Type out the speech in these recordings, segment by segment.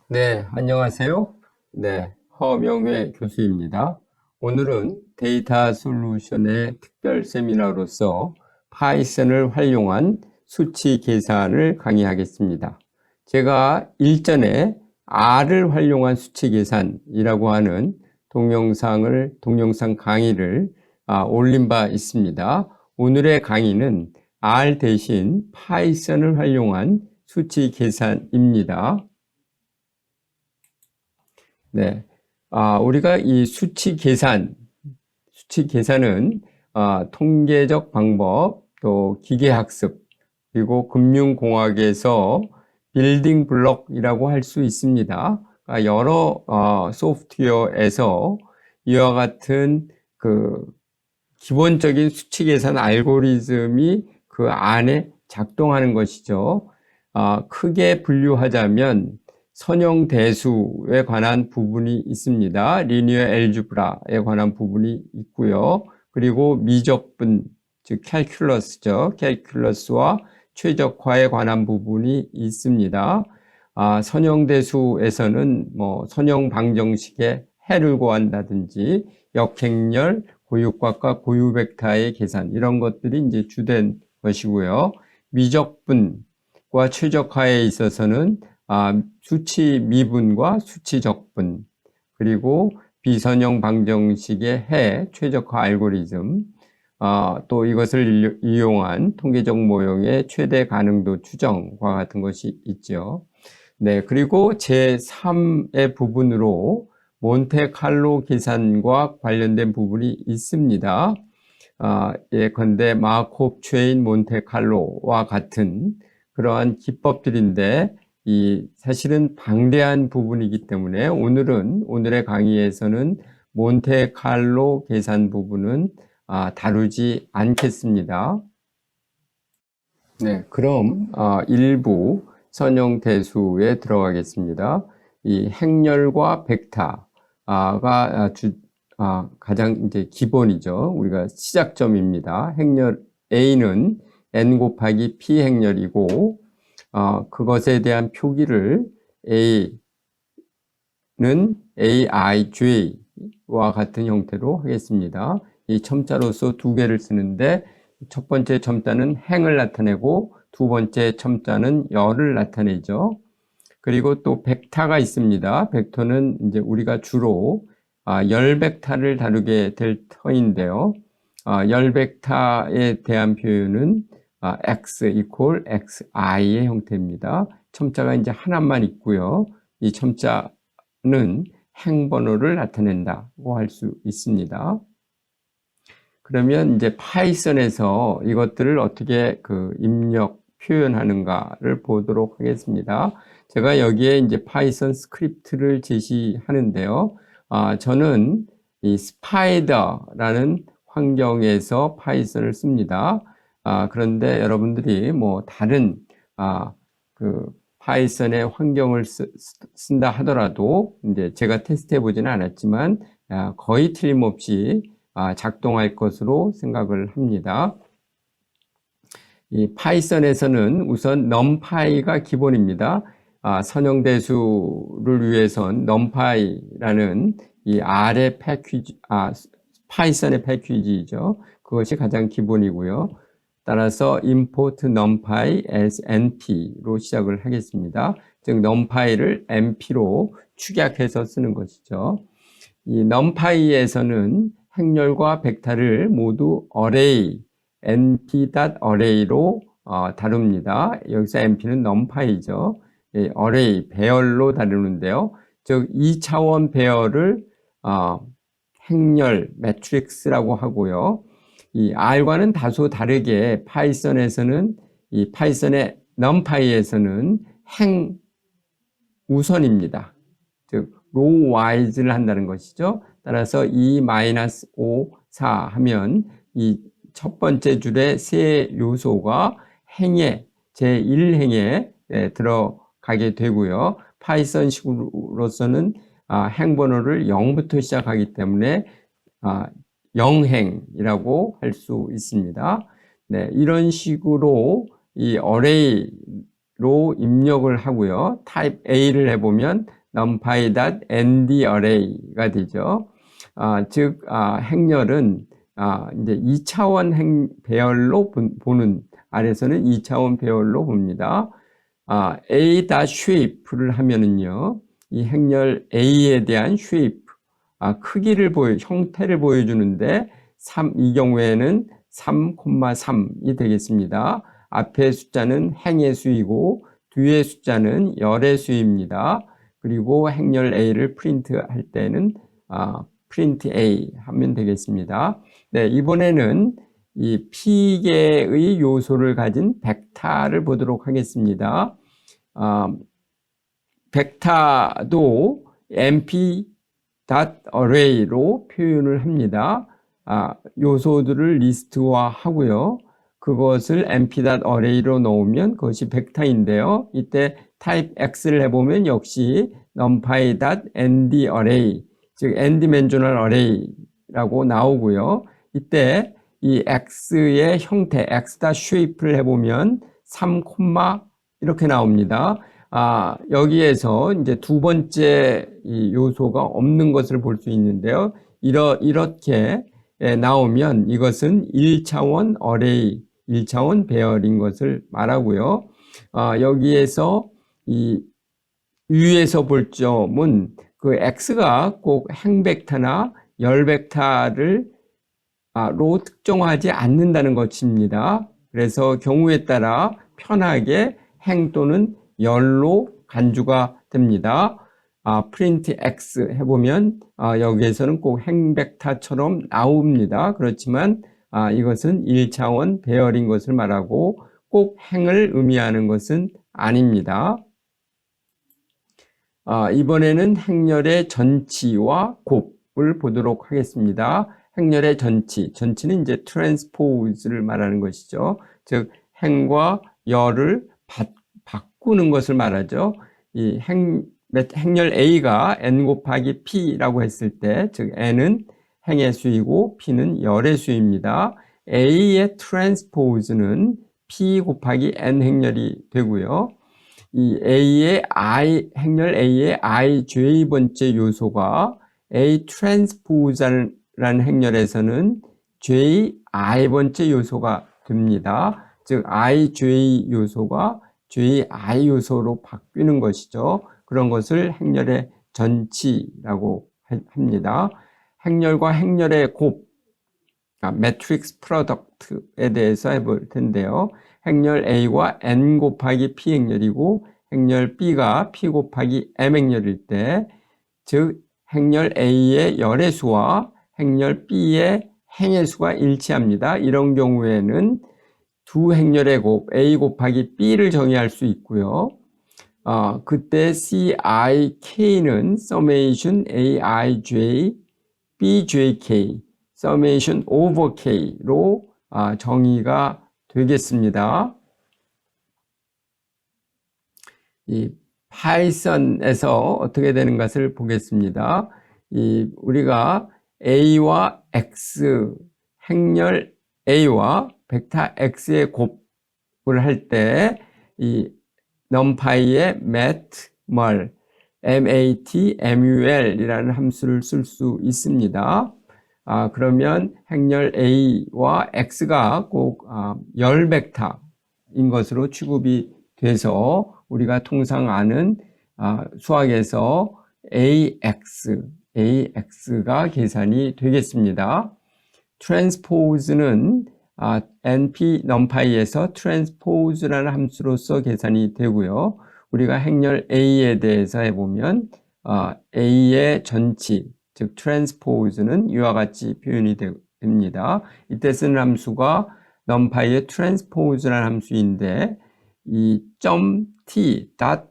네, 안녕하세요. 네, 허명회 교수입니다. 오늘은 데이터 솔루션의 특별 세미나로서 파이썬을 활용한 수치 계산을 강의하겠습니다. 제가 일전에 R을 활용한 수치 계산이라고 하는 동영상 강의를 올린 바 있습니다. 오늘의 강의는 R 대신 파이썬을 활용한 수치 계산입니다. 네. 우리가 이 수치 계산은 통계적 방법, 또 기계학습, 그리고 금융공학에서 빌딩 블록이라고 할 수 있습니다. 여러 소프트웨어에서 이와 같은 그 기본적인 수치 계산 알고리즘이 그 안에 작동하는 것이죠. 크게 분류하자면 선형대수에 관한 부분이 있습니다. 리니어 엘즈브라에 관한 부분이 있고요. 그리고 미적분, 즉 캘큘러스죠. 캘큘러스와 최적화에 관한 부분이 있습니다. 선형대수에서는 선형 방정식의 해를 구한다든지 역행렬, 고유값과 고유벡터의 계산 이런 것들이 이제 주된 것이고요. 미적분과 최적화에 있어서는 수치 미분과 수치 적분, 그리고 비선형 방정식의 해, 최적화 알고리즘, 또 이것을 이용한 통계적 모형의 최대 가능도 추정과 같은 것이 있죠. 네, 그리고 제3의 부분으로 몬테칼로 계산과 관련된 부분이 있습니다. 예컨대 마르코프 체인 몬테칼로와 같은 그러한 기법들인데 사실은 방대한 부분이기 때문에 오늘의 강의에서는 몬테칼로 계산 부분은 다루지 않겠습니다. 네, 그럼 일부 선형대수에 들어가겠습니다. 이 행렬과 벡터가 가장 이제 기본이죠. 우리가 시작점입니다. 행렬 A는 N 곱하기 P 행렬이고, 그것에 대한 표기를 A는 AIJ와 같은 형태로 하겠습니다. 이 첨자로서 두 개를 쓰는데, 첫 번째 첨자는 행을 나타내고, 두 번째 첨자는 열을 나타내죠. 그리고 또 벡터가 있습니다. 벡터는 이제 우리가 주로 열 벡터를 다루게 될 터인데요. 열 벡터에 대한 표현은 x equal xi의 형태입니다. 첨자가 이제 하나만 있고요. 이 첨자는 행번호를 나타낸다고 할 수 있습니다. 그러면 이제 파이썬에서 이것들을 어떻게 입력 표현하는가를 보도록 하겠습니다. 제가 여기에 이제 파이썬 스크립트를 제시하는데요. 저는 이 스파이더라는 환경에서 파이썬을 씁니다. 그런데 여러분들이 다른 파이썬의 환경을 쓴다 하더라도 이제 제가 테스트해 보지는 않았지만 거의 틀림없이 작동할 것으로 생각을 합니다. 이 파이썬에서는 우선 numpy가 기본입니다. 선형대수를 위해선 numpy라는 이 R의 패키지, 파이썬의 패키지죠. 그것이 가장 기본이고요. 따라서 import numpy as np로 시작을 하겠습니다. 즉 numpy를 np로 축약해서 쓰는 것이죠. 이 numpy에서는 행렬과 벡터를 모두 array, np.array로 다룹니다. 여기서 np는 numpy죠. array, 배열로 다루는데요. 즉 2차원 배열을 행렬, 매트릭스라고 하고요. 이 R과는 다소 다르게 파이썬에서는 이 파이썬의 numpy에서는 행 우선입니다. 즉 row wise를 한다는 것이죠. 따라서 2-5, 4 하면 이 첫 번째 줄의 세 요소가 행에 제1행에 들어가게 되고요. 파이썬식으로서는 행번호를 0부터 시작하기 때문에 0행이라고 할 수 있습니다. 네, 이런 식으로 이 array 입력을 하고요. 타입 A를 해보면 numpy.nd array가 되죠. 즉, 행렬은 이제 2차원 배열로 보는, 아래서는 2차원 배열로 봅니다. A.shape를 하면은요, 이 행렬 A에 대한 shape, 형태를 보여주는데, 이 경우에는 3,3이 되겠습니다. 앞의 숫자는 행의 수이고, 뒤의 숫자는 열의 수입니다. 그리고 행렬 A를 프린트할 때는, print A 하면 되겠습니다. 네, 이번에는 이 P개의 요소를 가진 벡터를 보도록 하겠습니다. 벡터도 np.array로 표현을 합니다. 요소들을 리스트화 하고요. 그것을 np.array로 넣으면 그것이 벡터인데요. 이때 type x를 해보면 역시 numpy.nd array, 즉 n-dimensional array라고 나오고요. 이때 이 x의 형태, x.shape를 해보면 3, 이렇게 나옵니다. 여기에서 이제 두 번째 이 요소가 없는 것을 볼 수 있는데요. 이렇게 나오면 이것은 1차원 어레이, 1차원 배열인 것을 말하고요. 여기에서 이 위에서 볼 점은 그 x가 꼭 행벡터나 열벡터를 로 특정하지 않는다는 것입니다. 그래서 경우에 따라 편하게 행 또는 열로 간주가 됩니다. print x 해보면 여기에서는 꼭 행벡터처럼 나옵니다. 그렇지만 이것은 1차원 배열인 것을 말하고 꼭 행을 의미하는 것은 아닙니다. 이번에는 행렬의 전치와 곱을 보도록 하겠습니다. 행렬의 전치는 이제 transpose를 말하는 것이죠. 즉 행과 열을 바꾸는 것을 말하죠. 이 행렬 A가 n 곱하기 P라고 했을 때, 즉 n은 행의 수이고 P는 열의 수입니다. A의 transpose는 P 곱하기 n 행렬이 되고요. 이 행렬 A의 ij번째 요소가 A transpose라는 행렬에서는 ji번째 요소가 됩니다. 즉 ij 요소가 ji 요소로 바뀌는 것이죠. 그런 것을 행렬의 전치라고 합니다. 행렬과 행렬의 곱, 매트릭스 프로덕트에 대해서 해볼 텐데요. 행렬 A가 n 곱하기 P 행렬이고 행렬 B가 P 곱하기 M 행렬일 때, 즉 행렬 A의 열의 수와 행렬 B의 행의 수가 일치합니다. 이런 경우에는 두 행렬의 곱 A 곱하기 B를 정의할 수 있고요. 그때 CIK는 summation AIJ BJK summation over K로 정의가 되겠습니다. 이 파이썬에서 어떻게 되는 것을 보겠습니다. 우리가 A와 X, 행렬 A와 벡터 X의 곱을 할 때 이 numpy의 matmul, matmul 이라는 함수를 쓸 수 있습니다. 그러면 행렬 A와 X가 꼭 열 벡터인 것으로 취급이 돼서 우리가 통상 아는 수학에서 AX가 계산이 되겠습니다. transpose는 np numpy에서 transpose라는 함수로서 계산이 되고요. 우리가 행렬 A에 대해서 해보면 A의 전치, 즉 transpose는 이와 같이 표현이 됩니다. 이때 쓰는 함수가 numpy의 transpose라는 함수인데 이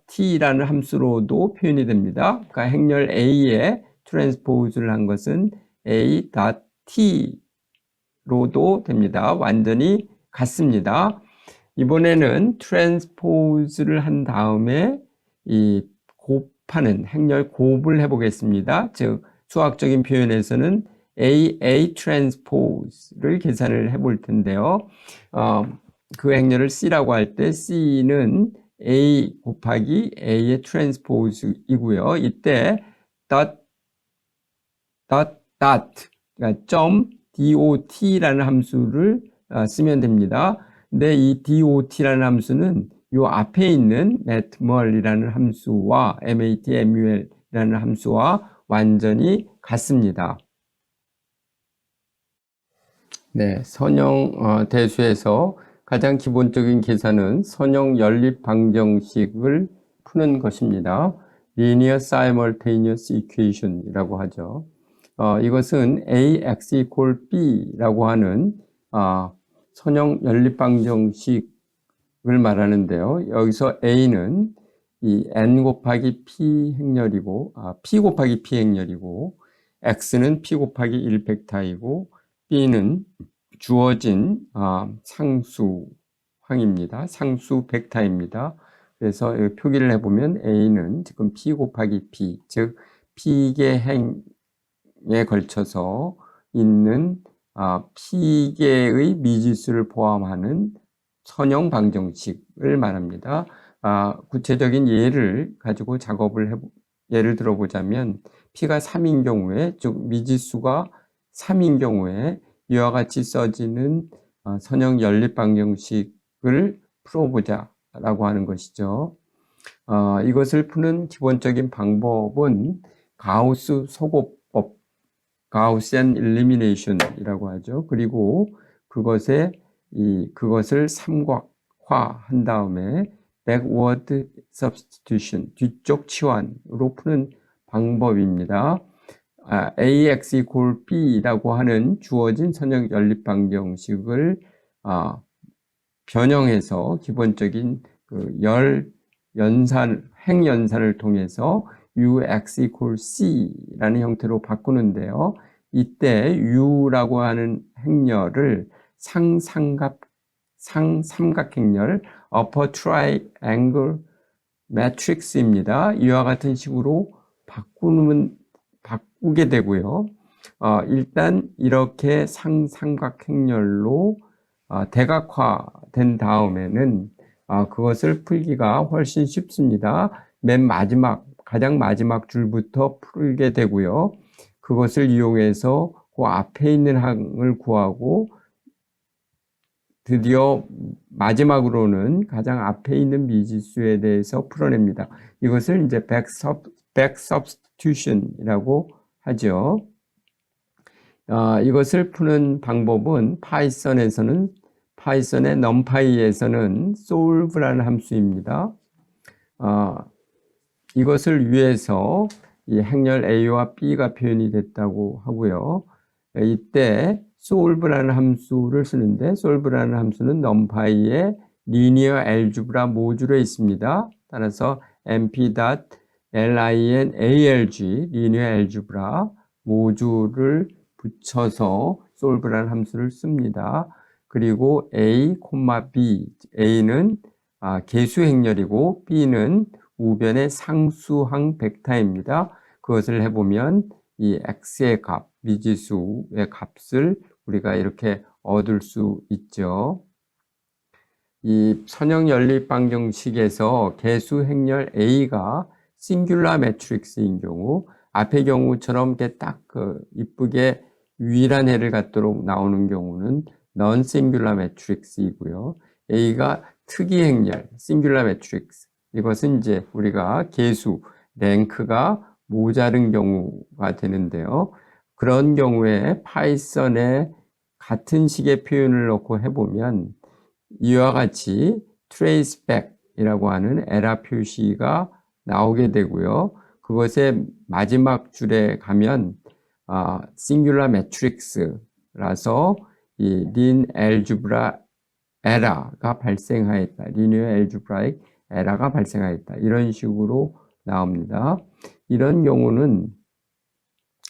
.t라는 함수로도 표현이 됩니다. 그러니까 행렬 A에 transpose를 한 것은 a.t로도 됩니다. 완전히 같습니다. 이번에는 transpose를 한 다음에 이 곱하는 행렬 곱을 해보겠습니다. 즉 수학적인 표현에서는 AA transpose를 계산을 해볼 텐데요. 그 행렬을 C라고 할 때 C는 A 곱하기 A의 트랜스포즈이고요. 이때 그러니까 .dot라는 함수를 쓰면 됩니다. 근데 이 dot라는 함수는 요 앞에 있는 matmul이라는 함수와 matmul이라는 함수와 완전히 같습니다. 네, 선형 대수에서 가장 기본적인 계산은 선형 연립 방정식을 푸는 것입니다. Linear Simultaneous Equation이라고 하죠. 이것은 ax equal b라고 하는 선형 연립 방정식을 말하는데요. 여기서 a는 이 n 곱하기 p 행렬이고 p 곱하기 p 행렬이고 x는 p 곱하기 1 벡터이고 b는 주어진 상수항입니다. 상수 벡터입니다. 그래서 표기를 해보면 a는 지금 p 곱하기 p, 즉 p개 행에 걸쳐서 있는 p개의 미지수를 포함하는 선형 방정식을 말합니다. 구체적인 예를 가지고 예를 들어보자면 p가 3인 경우에, 즉 미지수가 3인 경우에 이와 같이 써지는 선형 연립 방정식을 풀어보자 라고 하는 것이죠. 이것을 푸는 기본적인 방법은 가우스 소거법, 가우시안 일리미네이션이라고 하죠. 그리고 그것을 삼각화한 다음에 backward substitution, 뒤쪽 치환으로 푸는 방법입니다. ax equal b라고 하는 주어진 선형 연립 방정식을 변형해서 기본적인 행연산을 통해서 ux equal c라는 형태로 바꾸는데요. 이때 u라고 하는 행렬을 상삼각행렬 upper triangle matrix입니다. 이와 같은 식으로 바꾸게 되고요. 일단 이렇게 상삼각행렬로 대각화된 다음에는 그것을 풀기가 훨씬 쉽습니다. 가장 마지막 줄부터 풀게 되고요. 그것을 이용해서 그 앞에 있는 항을 구하고 드디어 마지막으로는 가장 앞에 있는 미지수에 대해서 풀어냅니다. 이것을 이제 back substitution이라고 하죠. 이것을 푸는 방법은 파이썬의 numpy에서는 solve라는 함수입니다. 이것을 위해서 이 행렬 a와 b가 표현이 됐다고 하고요. 이때 solve라는 함수를 쓰는데 solve라는 함수는 numpy의 linear algebra 모듈에 있습니다. 따라서 np.linalg linear algebra 모듈을 붙여서 solve라는 함수를 씁니다. 그리고 a, b, a는 개수 행렬이고 b는 우변의 상수항 벡터입니다. 그것을 해보면 이 x의 값, 미지수의 값을 우리가 이렇게 얻을 수 있죠. 이 선형 연립 방정식에서 개수 행렬 a가 싱귤라 매트릭스인 경우, 앞의 경우처럼 이렇게 딱 이쁘게 유일한 해를 갖도록 나오는 경우는 non singular matrix이고요. a가 특이 행렬, singular matrix. 이것은 이제 우리가 개수, 랭크가 모자른 경우가 되는데요. 그런 경우에 파이썬에 같은 식의 표현을 넣고 해보면 이와 같이 trace back이라고 하는 에러 표시가 나오게 되고요. 그것의 마지막 줄에 가면 singular matrix라서 이 린 알gebra 에러가 발생하였다. linear algebraic 에러가 발생하였다. 이런 식으로 나옵니다. 이런 경우는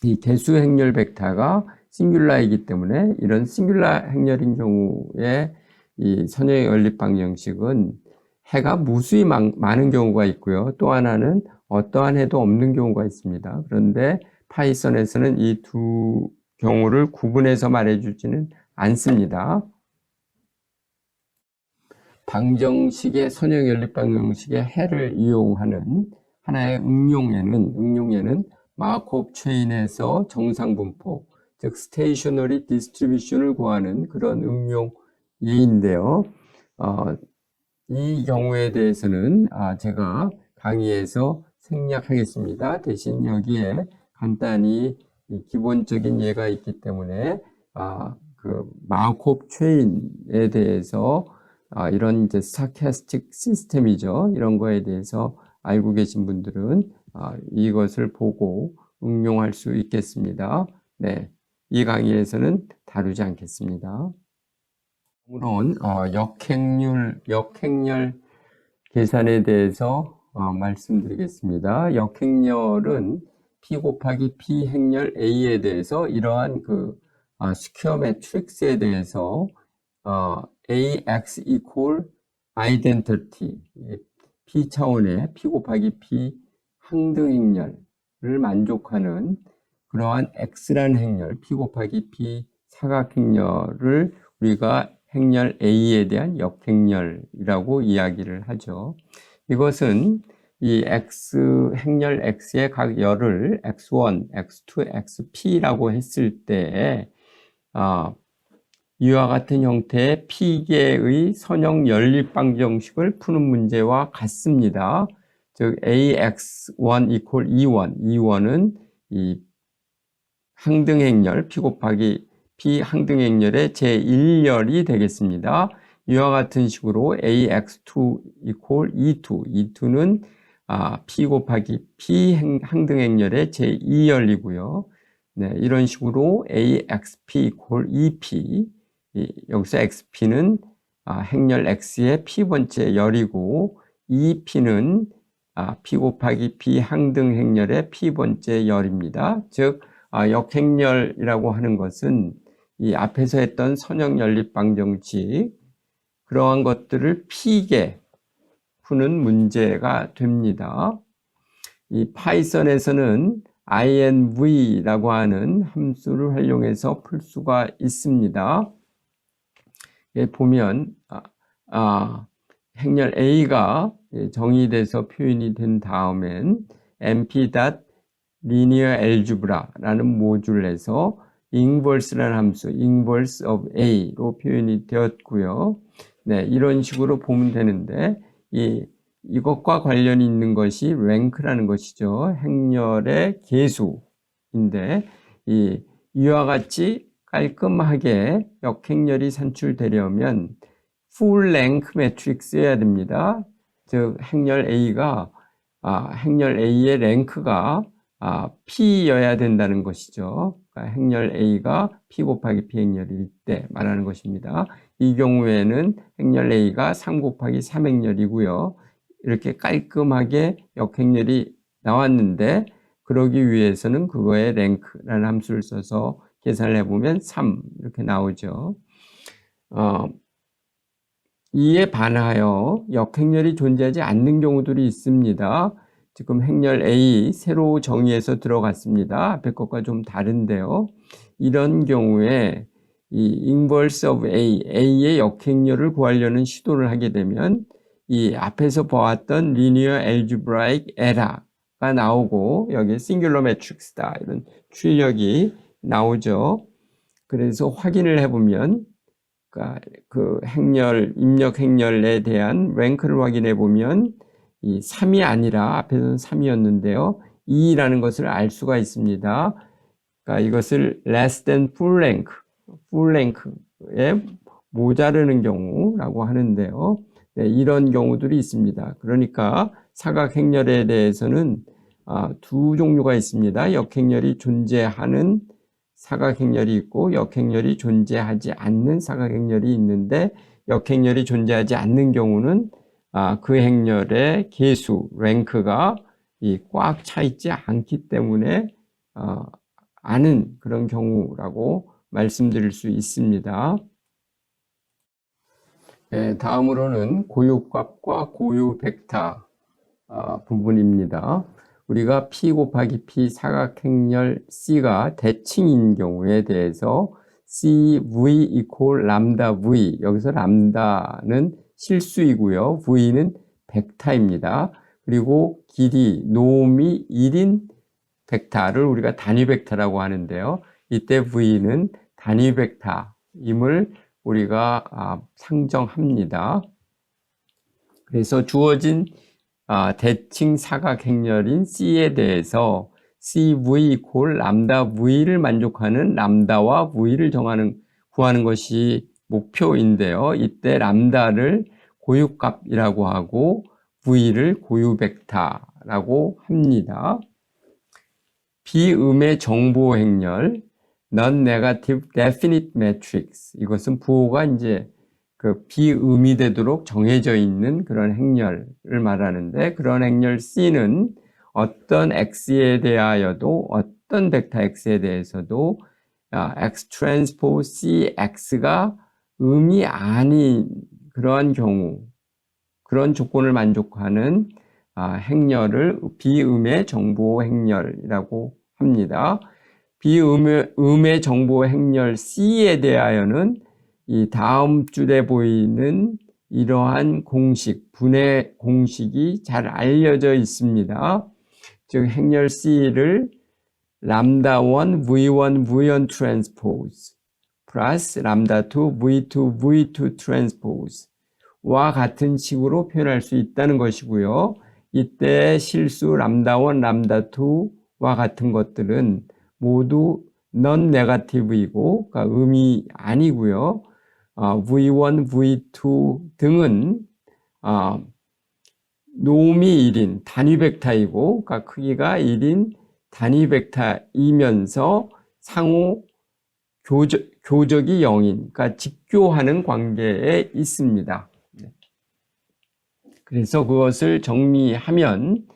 이 개수 행렬 벡터가 싱귤라이기 때문에 이런 싱귤라 행렬인 경우에 이 선형 연립 방정식은 해가 무수히 많은 경우가 있고요. 또 하나는 어떠한 해도 없는 경우가 있습니다. 그런데 파이썬에서는 이 두 경우를 구분해서 말해주지는 않습니다. 방정식의 선형 연립 방정식의 해를 이용하는 하나의 응용에는 마르코프 체인에서 정상 분포, 즉 스테이셔너리 디스트리뷰션을 구하는 그런 응용 예인데요. 이 경우에 대해서는 제가 강의에서 생략하겠습니다. 대신 여기에 간단히 기본적인 예가 있기 때문에 그 마르코프 체인에 대해서 이런 이제 스토캐스틱 시스템이죠. 이런 거에 대해서 알고 계신 분들은 이것을 보고 응용할 수 있겠습니다. 네, 이 강의에서는 다루지 않겠습니다. 물론 역행렬 계산에 대해서 말씀드리겠습니다. 역행렬은 P 곱하기 P 행렬 A에 대해서 이러한 그 스퀘어 매트릭스에 대해서 AX equal identity P 차원의 P 곱하기 P 항등 행렬을 만족하는 그러한 X라는 행렬 P 곱하기 P 사각 행렬을 우리가 행렬 A에 대한 역행렬이라고 이야기를 하죠. 이것은 이 행렬 X의 각 열을 X1, X2, XP라고 했을 때 이와 같은 형태의 P개의 선형 연립 방정식을 푸는 문제와 같습니다. 즉 AX1 equal E1, E1은 이 항등행렬 P 곱하기 P 항등행렬의 제1열이 되겠습니다. 이와 같은 식으로 AX2 equal E2, E2는 P 곱하기 P 항등행렬의 제2열이고요. 네, 이런 식으로 AXP equal EP, 여기서 XP는 행렬 X의 P번째 열이고 EP는 P 곱하기 P 항등 행렬의 P번째 열입니다. 즉 역행렬이라고 하는 것은 이 앞에서 했던 선형 연립 방정식 그러한 것들을 P개 푸는 문제가 됩니다. 이 파이썬에서는 INV라고 하는 함수를 활용해서 풀 수가 있습니다. 보면 행렬 A가 정의돼서 표현이 된 다음엔 np.linearalgebra라는 모듈에서 inverse라는 함수, inverse of A로 표현이 되었고요. 네, 이런 식으로 보면 되는데 이것과 관련이 있는 것이 rank라는 것이죠. 행렬의 개수인데 이와 같이 깔끔하게 역행렬이 산출되려면 full rank 매트릭스여야 됩니다. 즉 행렬 A가 행렬 A의 랭크가 P여야 된다는 것이죠. 그러니까 행렬 A가 P 곱하기 P 행렬일 때 말하는 것입니다. 이 경우에는 행렬 A가 3 곱하기 3 행렬이고요. 이렇게 깔끔하게 역행렬이 나왔는데 그러기 위해서는 그거에 랭크라는 함수를 써서 계산을 해보면 3 이렇게 나오죠. 이에 반하여 역행렬이 존재하지 않는 경우들이 있습니다. 지금 행렬 A 새로 정의해서 들어갔습니다. 앞에 것과 좀 다른데요. 이런 경우에 이 inverse of A의 역행렬을 구하려는 시도를 하게 되면 이 앞에서 보았던 linear algebraic error가 나오고 여기에 singular matrix다 이런 출력이 나오죠. 그래서 확인을 해보면 그 입력 행렬에 대한 랭크를 확인해 보면 이 3이 아니라 앞에서는 3이었는데요. 2라는 것을 알 수가 있습니다. 그러니까 이것을 less than full rank에 모자르는 경우라고 하는데요. 네, 이런 경우들이 있습니다. 그러니까 사각 행렬에 대해서는 두 종류가 있습니다. 역행렬이 존재하는 사각행렬이 있고 역행렬이 존재하지 않는 사각행렬이 있는데 역행렬이 존재하지 않는 경우는 그 행렬의 개수, 랭크가 꽉 차 있지 않기 때문에 아는 그런 경우라고 말씀드릴 수 있습니다. 네, 다음으로는 고유값과 고유 벡터 부분입니다. 우리가 P 곱하기 P 사각행렬 C가 대칭인 경우에 대해서 CV equal 람다 V, 여기서 람다는 실수이고요. V는 벡터입니다. 그리고 길이 노미 1인 벡터를 우리가 단위 벡터라고 하는데요. 이때 V는 단위 벡터임을 우리가 상정합니다. 그래서 주어진 대칭 사각행렬인 C에 대해서 CV 콜 람다 V를 만족하는 람다와 V를 구하는 것이 목표인데요. 이때 람다를 고유값이라고 하고 V를 고유 벡터라고 합니다. 비음의 정보 행렬, non-negative definite matrix. 이것은 부호가 이제 그 비음이 되도록 정해져 있는 그런 행렬을 말하는데, 그런 행렬 C는 어떤 X에 대하여도, 어떤 벡터 X에 대해서도 X 트랜스포즈 C X가 음이 아닌 그러한 경우, 그런 조건을 만족하는 행렬을 비음의 정보 행렬이라고 합니다. 비음의 정보 행렬 C에 대하여는 이 다음 줄에 보이는 이러한 공식, 분해 공식이 잘 알려져 있습니다. 즉 행렬 C를 람다1 V1 V1 트랜스포즈 플러스 람다2 V2 V2 트랜스포즈 와 같은 식으로 표현할 수 있다는 것이고요. 이때 실수 람다1, 람다2와 같은 것들은 모두 non-negative이고 그러니까 음이 아니고요. V1, V2 등은 노미 1인 단위 벡터이고 그러니까 크기가 1인 단위 벡터이면서 상호 교적이 0인, 그러니까 직교하는 관계에 있습니다. 그래서 그것을 정리하면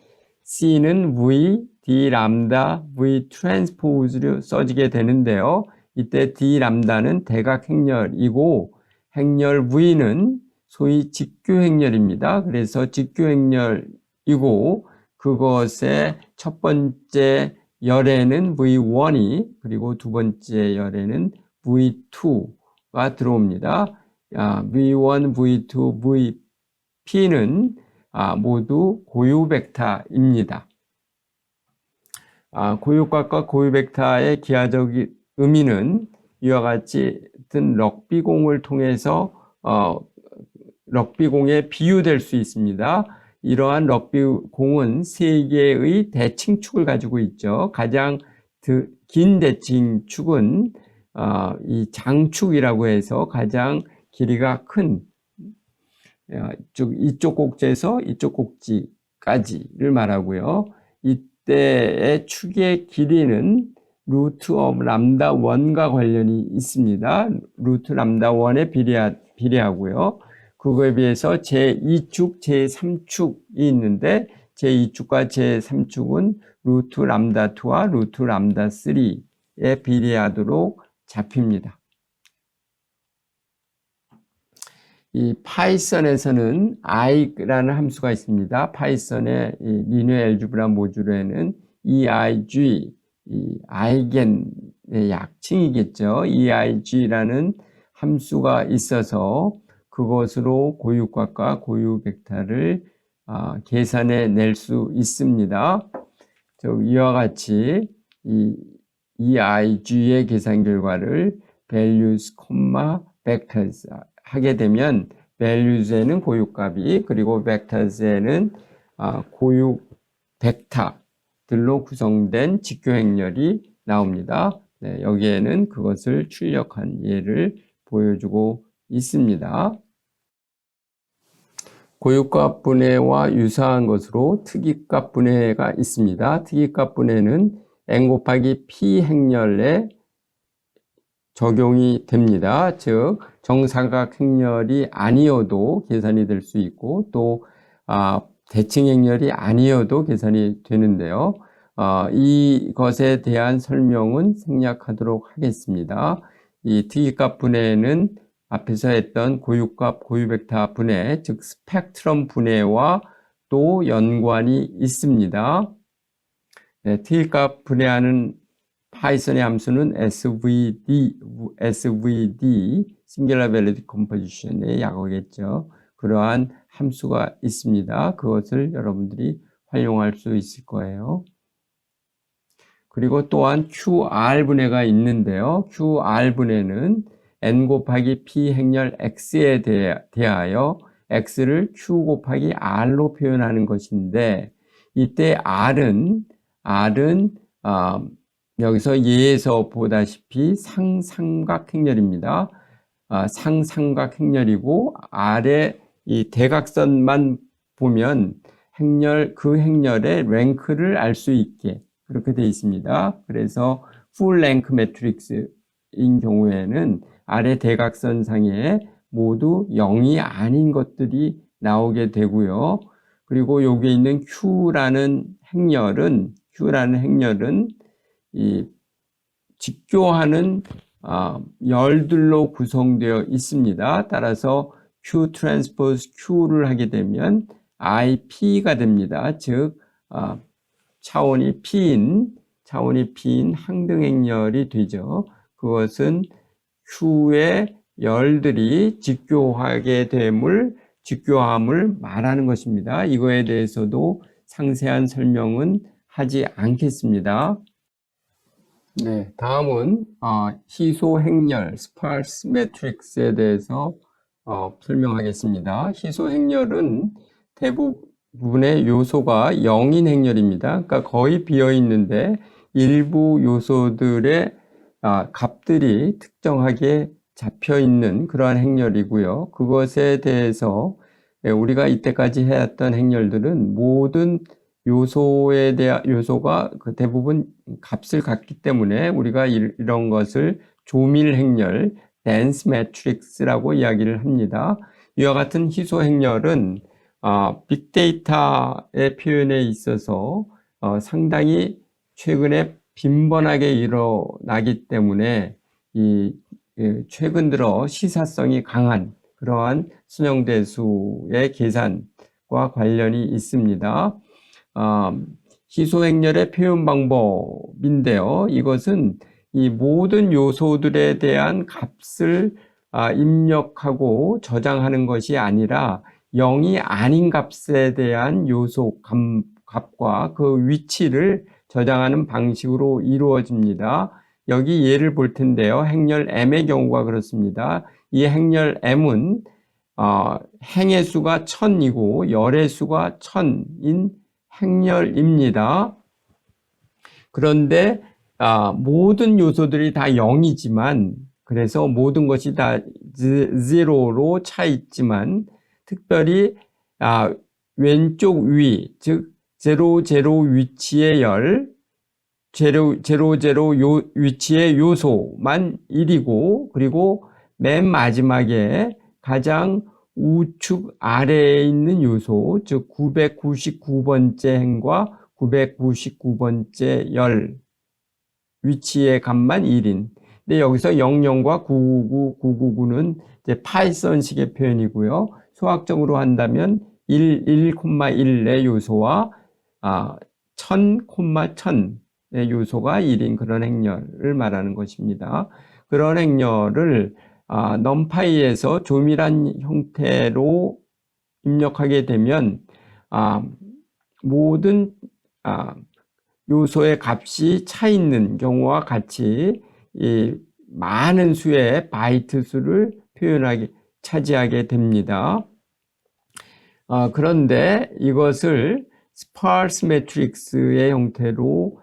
C는 V, D 람다, V 트랜스포즈로 써지게 되는데요. 이때 D 람다는 대각 행렬이고 행렬 V는 소위 직교 행렬입니다. 그래서 직교 행렬이고 그것의 첫 번째 열에는 V1이 그리고 두 번째 열에는 V2가 들어옵니다. V1, V2, Vp는 모두 고유 벡터입니다. 고유값과 고유 벡터의 기하적 의미는 이와 같이 럭비공을 통해서 럭비공에 비유될 수 있습니다. 이러한 럭비공은 세 개의 대칭축을 가지고 있죠. 가장 긴 대칭축은 이 장축이라고 해서 가장 길이가 큰 이쪽 꼭지에서 이쪽 꼭지까지를 말하고요. 이때의 축의 길이는 루트 오브 람다 1과 관련이 있습니다. 루트 람다 1에 비례하고요. 그거에 비해서 제2축, 제3축이 있는데 제2축과 제3축은 루트 람다 2와 루트 람다 3에 비례하도록 잡힙니다. 이 파이썬에서는 i라는 함수가 있습니다. 파이썬의 리니어 엘지브라 모듈에는 eig, 이 아이겐의 약칭이겠죠. eig라는 함수가 있어서 그것으로 고유값과 고유 벡터를 계산해 낼 수 있습니다. 이와 같이 이 eig의 계산 결과를 values, vectors 하게 되면 values에는 고유값이 그리고 vectors에는 고유 벡터들로 구성된 직교 행렬이 나옵니다. 네, 여기에는 그것을 출력한 예를 보여주고 있습니다. 고유값 분해와 유사한 것으로 특이값 분해가 있습니다. 특이값 분해는 n 곱하기 p 행렬에 적용이 됩니다. 즉 정사각 행렬이 아니어도 계산이 될 수 있고 또 대칭 행렬이 아니어도 계산이 되는데요. 이것에 대한 설명은 생략하도록 하겠습니다. 이 특이값 분해는 앞에서 했던 고유값, 고유벡터 분해, 즉 스펙트럼 분해와 또 연관이 있습니다. 네, 특이값 분해하는 파이썬의 함수는 SVD, Singular Value Decomposition의 약어겠죠. 그러한 함수가 있습니다. 그것을 여러분들이 활용할 수 있을 거예요. 그리고 또한 QR분해가 있는데요. QR분해는 N 곱하기 P 행렬 X에 대하여 X를 Q 곱하기 R로 표현하는 것인데, 이때 R은 여기서 예에서 보다시피 상삼각 행렬입니다. 상삼각 행렬이고, 아래 이 대각선만 보면 그 행렬의 랭크를 알 수 있게 그렇게 되어 있습니다. 그래서 풀 랭크 매트릭스인 경우에는 아래 대각선 상에 모두 0이 아닌 것들이 나오게 되고요. 그리고 여기에 있는 Q라는 행렬은 이 직교하는 열들로 구성되어 있습니다. 따라서 Q 트랜스포즈 Q를 하게 되면 IP가 됩니다. 즉 차원이 P인 항등행렬이 되죠. 그것은 Q의 열들이 직교함을 말하는 것입니다. 이거에 대해서도 상세한 설명은 하지 않겠습니다. 네, 다음은 희소행렬 스파르스 매트릭스에 대해서 설명하겠습니다. 희소행렬은 대부분의 요소가 0인 행렬입니다. 그러니까 거의 비어 있는데 일부 요소들의 값들이 특정하게 잡혀 있는 그러한 행렬이고요. 그것에 대해서 우리가 이때까지 해왔던 행렬들은 모든 요소가 대부분 값을 갖기 때문에 우리가 이런 것을 조밀 행렬, dense matrix라고 이야기를 합니다. 이와 같은 희소 행렬은 빅데이터의 표현에 있어서 상당히 최근에 빈번하게 일어나기 때문에 최근 들어 시사성이 강한 그러한 순영대수의 계산과 관련이 있습니다. 희소행렬의 표현 방법인데요. 이것은 이 모든 요소들에 대한 값을 입력하고 저장하는 것이 아니라 0이 아닌 값에 대한 요소 값과 그 위치를 저장하는 방식으로 이루어집니다. 여기 예를 볼 텐데요. 행렬 M의 경우가 그렇습니다. 이 행렬 M은 행의 수가 1000이고 열의 수가 1000인 행렬입니다. 그런데 모든 요소들이 다 0이지만, 그래서 모든 것이 다 0로 차 있지만, 특별히 왼쪽 위, 즉 00 위치의 열, 00 위치의 요소만 1이고, 그리고 맨 마지막에 가장 우측 아래에 있는 요소, 즉 999번째 행과 999번째 열 위치의 값만 1인. 근데 여기서 00과 999는 이제 파이썬식의 표현이고요. 수학적으로 한다면 1,1의 요소와 1000,1000의 요소가 1인 그런 행렬을 말하는 것입니다. 그런 행렬을 넘파이에서 조밀한 형태로 입력하게 되면 모든 요소의 값이 차 있는 경우와 같이 이 많은 수의 바이트 수를 차지하게 됩니다. 그런데 이것을 스파르스 매트릭스의 형태로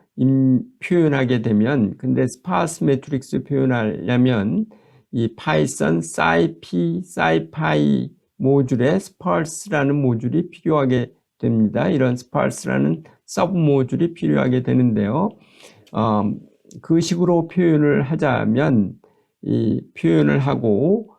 표현하게 되면, 근데 스파르스 매트릭스 표현하려면 이 파이썬 사이피, 사이파이 모듈에 스파르스라는 모듈이 필요하게 됩니다. 이런 스파르스라는 서브 모듈이 필요하게 되는데요. 그 식으로 표현을 하자면, 이 표현을 하고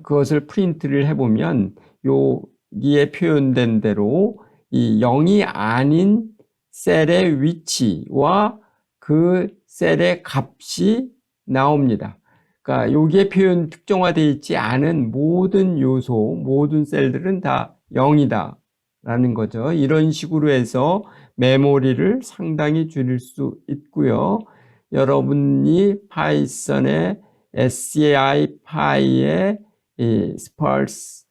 그것을 프린트를 해보면 여기에 표현된 대로 이 0이 아닌 셀의 위치와 그 셀의 값이 나옵니다. 그러니까 여기에 특정화되어 있지 않은 모든 요소, 모든 셀들은 다 0이다 라는 거죠. 이런 식으로 해서 메모리를 상당히 줄일 수 있고요. 여러분이 파이썬에 SCI 파이의 이 sparse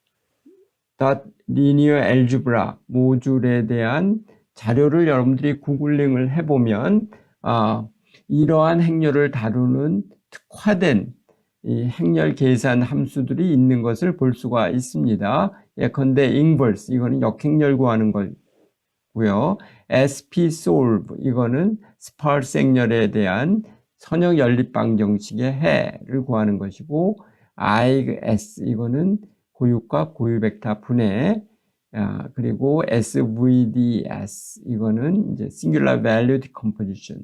linear algebra 모듈에 대한 자료를 여러분들이 구글링을 해보면 이러한 행렬을 다루는 특화된 이 행렬 계산 함수들이 있는 것을 볼 수가 있습니다. 예컨대 inverse 이거는 역행렬 구하는 거고요. SPsolve 이거는 sparse 행렬에 대한 선형 연립방 정식의 해를 구하는 것이고, IS 이거는 고유값 고유 벡터 분해, 그리고 SVDS 이거는 이제 singular value decomposition을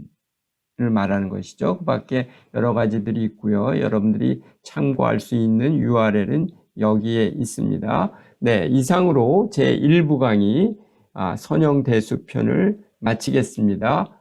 말하는 것이죠. 그 밖에 여러 가지들이 있고요. 여러분들이 참고할 수 있는 URL은 여기에 있습니다. 네, 이상으로 제 1부 강의 선형 대수편을 마치겠습니다.